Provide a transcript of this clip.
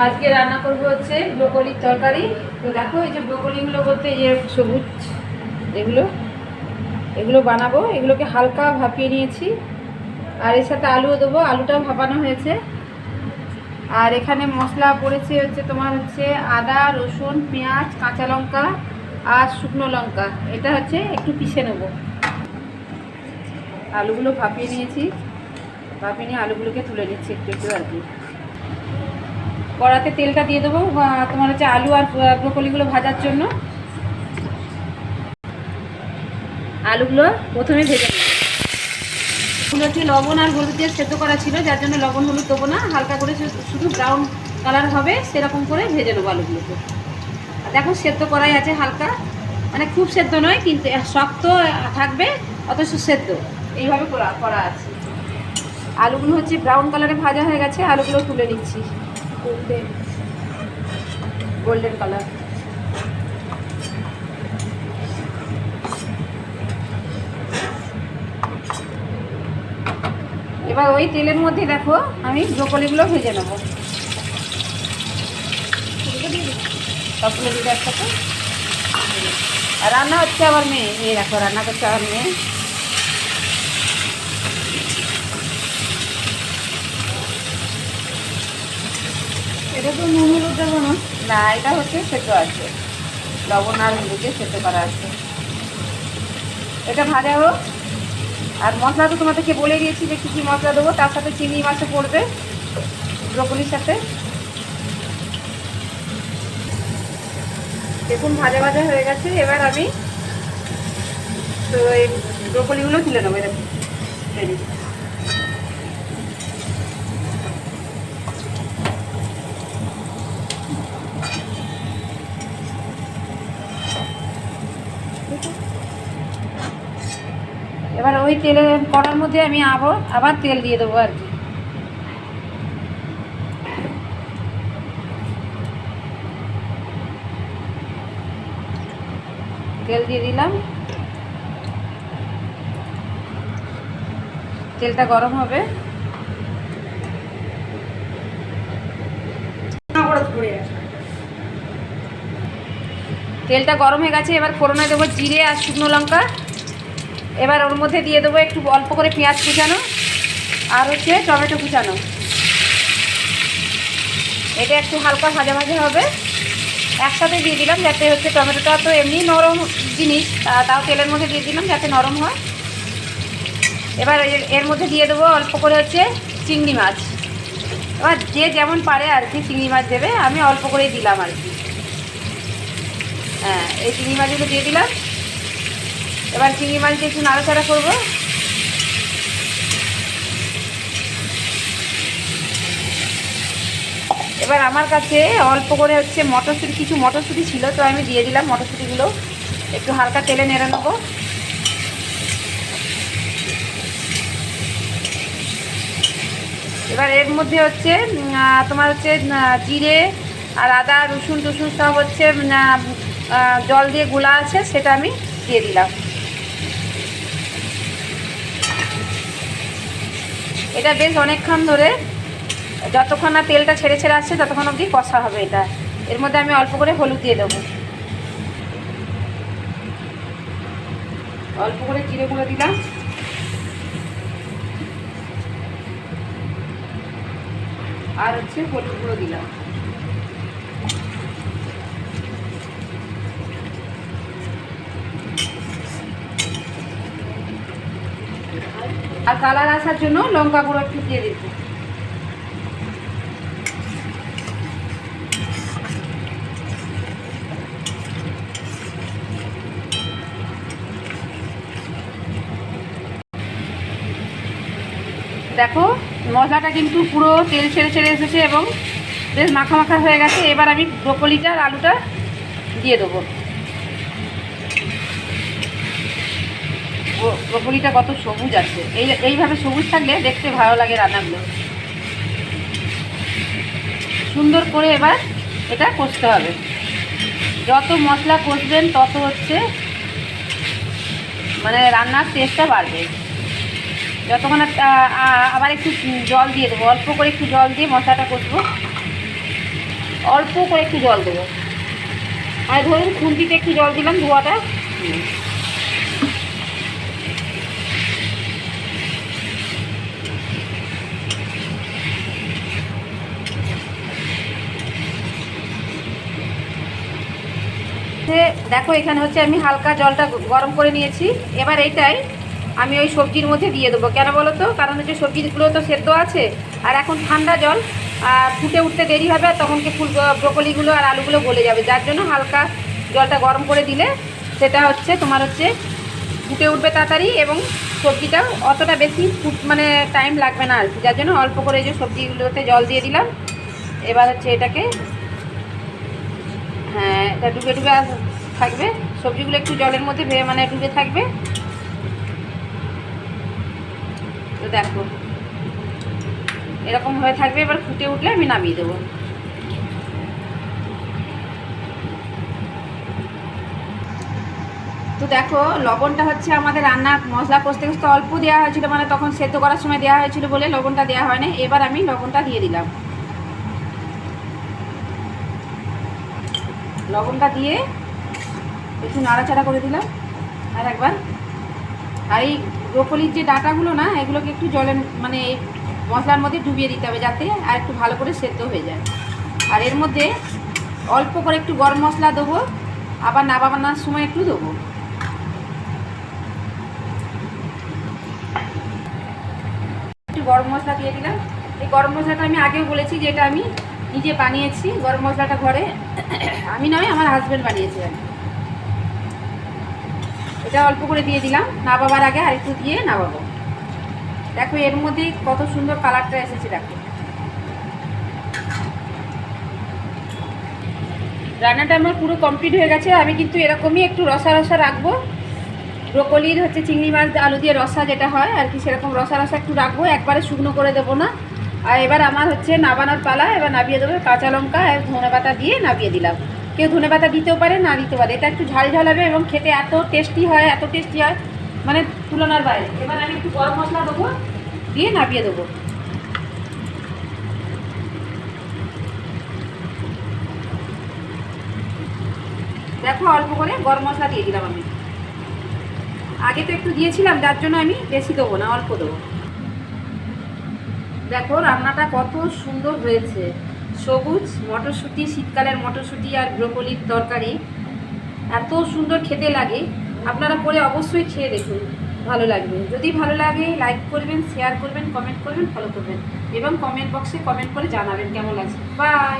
আজকে রান্না করব হচ্ছে ব্রোকলির তরকারি। তো দেখো এই যে ব্রোকলিগুলো বলতে এই যে সবুজ এগুলো এগুলো বানাবো। এগুলোকে হালকা ভাপিয়ে নিয়েছি, আর এর সাথে আলুও দেবো। আলুটাও ভাপানো হয়েছে। আর এখানে মশলা পড়েছে হচ্ছে তোমার হচ্ছে আদা, রসুন, পেঁয়াজ, কাঁচা লঙ্কা আর শুকনো লঙ্কা। এটা হচ্ছে একটু পিষে নেব। আলুগুলো ভাপিয়ে নিয়েছি, ভাপিয়ে নিয়ে আলুগুলোকে তুলে নিচ্ছি একটু একটু আর কি। কড়াতে তেলটা দিয়ে দেবো তোমার হচ্ছে আলু আর ব্রোকলিগুলো ভাজার জন্য। আলুগুলো প্রথমে ভেজে নেব। এগুলো হচ্ছে লবণ আর হলুদ দিয়ে সেদ্ধ করা ছিল, যার জন্য লবণ হলুদ দেবো না, হালকা করে শুধু ব্রাউন কালার হবে সেরকম করে ভেজে নেবো আলুগুলোকে। দেখো সেদ্ধ করাই আছে হালকা, মানে খুব সেদ্ধ নয় কিন্তু শক্ত থাকবে অথচ সেদ্ধ, এইভাবে করা আছে। আলুগুলো হচ্ছে ব্রাউন কালারে ভাজা হয়ে গেছে, আলুগুলো তুলে নিচ্ছি গোল্ডেন কালার। এবার ওই তেলের মধ্যে দেখো আমি ব্রোকলিগুলো ভেজে নেবো। সবগুলো দিতে একসাথে। আর রান্না হচ্ছে আবার মেয়ে, এই দেখো রান্না করছে আবার মেয়ে। এটা তো নুন হলুদ দেবো না, না এটা হচ্ছে সেদ্ধ আছে, লবণ আর হলুদে সেদ্ধ করা আছে। এটা ভাজা হোক। আর মশলা তো তোমাদেরকে বলে দিয়েছি যে কী কী মশলা দেবো। তার সাথে চিংড়ি মাছও পড়বে ব্রোকলির সাথে। দেখুন ভাজা ভাজা হয়ে গেছে। এবার আমি তো এই ব্রোকলিগুলো তুলে নেবো। এরকম এবার ওই তেলে কড়ার মধ্যে আমি আবার তেল দিয়ে দেবো আর কি। তেল দিয়ে দিলাম, তেলটা গরম হবে। তেলটা গরম হয়ে গেছে। এবার ফোড়নে দেবো জিরে আর শুকনো লঙ্কা। এবার ওর মধ্যে দিয়ে দেবো একটু অল্প করে পেঁয়াজ কুচানো আর হচ্ছে টমেটো কুচানো। এটা একটু হালকা ভাজা ভাজা হবে। একসাথে দিয়ে দিলাম যাতে হচ্ছে টমেটোটা তো এমনি নরম জিনিস, তাও তেলের মধ্যে দিয়ে দিলাম যাতে নরম হয়। এবার এর মধ্যে দিয়ে দেবো অল্প করে হচ্ছে চিংড়ি মাছ। এবার যে যেমন পারে আর কি চিংড়ি মাছ দেবে, আমি অল্প করেই দিলাম আর কি। হ্যাঁ, এই চিংড়ি মাছগুলো দিয়ে দিলাম। এবার চিংড়ি মাছটা একটু নাড়াচাড়া করবো। এবার আমার কাছে অল্প করে হচ্ছে মটরশুঁটি, কিছু মটরশুঁটি ছিল, তো আমি দিয়ে দিলাম মটরশুঁটিগুলো। একটু হালকা তেলে নেড়ে নেবো। এবার এর মধ্যে হচ্ছে তোমার হচ্ছে জিরে আর আদা রসুন টসুন সব হচ্ছে জল দিয়ে গুলা আছে, সেটা আমি দিয়ে দিলাম। এটা বেশ অনেকক্ষণ ধরে, যতক্ষণ না তেলটা ছেড়ে ছেড়ে আসছে ততক্ষণ অবধি কষা হবে এটা। এর মধ্যে আমি অল্প করে হলুদ দিয়ে দেবো, অল্প করে জিরে গুঁড়ো দিলাম, আর হচ্ছে হলুদ গুঁড়ো দিলাম। আর কালার আসার জন্য লঙ্কা গুঁড়ো একটু দিয়ে দিচ্ছি। দেখো মশলাটা কিন্তু পুরো তেল ছেড়ে ছেড়ে এসেছে এবং বেশ মাখা মাখা হয়ে গেছে। এবার আমি ব্রোকলিটা আর আলুটা দিয়ে দেবো। ব্রোকলিটা কত সবুজ আছে, এইভাবে সবুজ থাকলে দেখতে ভালো লাগে রান্নাগুলো। সুন্দর করে এবার এটা কষতে হবে। যত মশলা কষবেন তত হচ্ছে মানে রান্নার টেস্টটা বাড়বে। যতক্ষণ আবার একটু জল দিয়ে দেবো, অল্প করে একটু জল দিয়ে মশলাটা কষবো। অল্প করে একটু জল দেবো, আর ধরুন খুন্তিতে একটু জল দিলাম ধোয়াটা। দেখো এখানে হচ্ছে আমি হালকা জলটা গরম করে নিয়েছি। এবার এইটাই আমি ওই সবজির মধ্যে দিয়ে দেবো। কেন বলো তো, কারণ হচ্ছে সবজিগুলো তো সেদ্ধ আছে, আর এখন ঠান্ডা জল, আর ফুটে উঠতে দেরি হবে, আর তখন কি ব্রকলিগুলো আর আলুগুলো গলে যাবে, যার জন্য হালকা জলটা গরম করে দিলে সেটা হচ্ছে তোমার হচ্ছে ফুটে উঠবে তাড়াতাড়ি, এবং সবজিটাও অতটা বেশি মানে টাইম লাগবে না আর কি। যার জন্য অল্প করে এই যে সবজিগুলোতে জল দিয়ে দিলাম। এবার হচ্ছে এটাকে, হ্যাঁ, এটা ডুবে ডুবে থাকবে, সবজিগুলো একটু জলের মধ্যে মানে ডুবে থাকবে। তো দেখো এরকম হয়ে থাকবে। এবার ফুটে উঠলে আমি নামিয়ে দেবো। তো দেখো লবণটা হচ্ছে আমাদের রান্না মশলা কষতে কষতে অল্প দেওয়া হয়েছিল, মানে তখন সেদ্ধ করার সময় দেওয়া হয়েছিল বলে লবণটা দেওয়া হয় না। এবার আমি লবণটা দিয়ে দিলাম। লবণটা দিয়ে একটু নাড়াচাড়া করে দিলাম আর একবার। আর এই ব্রোকলির যে ডাঁটাগুলো না, এগুলোকে একটু জলের মানে মশলার মধ্যে ডুবিয়ে দিতে হবে, যাতে আর একটু ভালো করে সেদ্ধ হয়ে যায়। আর এর মধ্যে অল্প করে একটু গরম মশলা দেবো, আবার নামানোর সময় একটু দেবো। একটু গরম মশলা দিয়ে দিলাম। এই গরম মশলাটা আমি আগেও বলেছি যে এটা আমি নিজে বানিয়েছি। গরম মশলাটা ঘরে আমি নয়, আমার হাজব্যান্ড বানিয়েছে। এটা অল্প করে দিয়ে দিলাম, নামাবার আগে আর একটু দিয়ে নামাবো। দেখো এর মধ্যে কত সুন্দর কালারটা এসেছে। দেখো রান্নাটা আমার পুরো কমপ্লিট হয়ে গেছে। আমি কিন্তু এরকমই একটু রসা রসা রাখবো। ব্রোকলির হচ্ছে চিংড়ি মাছ আলু দিয়ে রসা যেটা হয় আর কি, সেরকম রসা রসা একটু রাখবো, একবারে শুকনো করে দেবো না। আর এবার আমার হচ্ছে নামানোর পালা। এবার নামিয়ে দেবো। কাঁচা লঙ্কা আর ধনেপাতা দিয়ে নামিয়ে দিলাম। কেউ ধনেপাতা দিতেও পারে, না দিতে পারে। এটা একটু ঝাল ঝাল হবে এবং খেতে এত টেস্টি হয়, এত টেস্টি হয় মানে তুলনার বাইরে। এবার আমি একটু গরম মশলা দেবো, দিয়ে নামিয়ে দেবো। দেখো অল্প করে গরম মশলা দিয়ে দিলাম আমি। আগে তো একটু দিয়েছিলাম, যার জন্য আমি বেশি দেবো না, অল্প দেবো। দেখো রান্নাটা কত সুন্দর হয়েছে। সবুজ মটরশুঁটি, শীতকালের মটরশুঁটি আর ব্রোকলির তরকারি এত সুন্দর খেতে লাগে। আপনারা করে অবশ্যই খেয়ে দেখুন, ভালো লাগবে। যদি ভালো লাগে লাইক করবেন, শেয়ার করবেন, কমেন্ট করবেন, ফলো করবেন, এবং কমেন্ট বক্সে কমেন্ট করে জানাবেন কেমন লাগছে। বাই।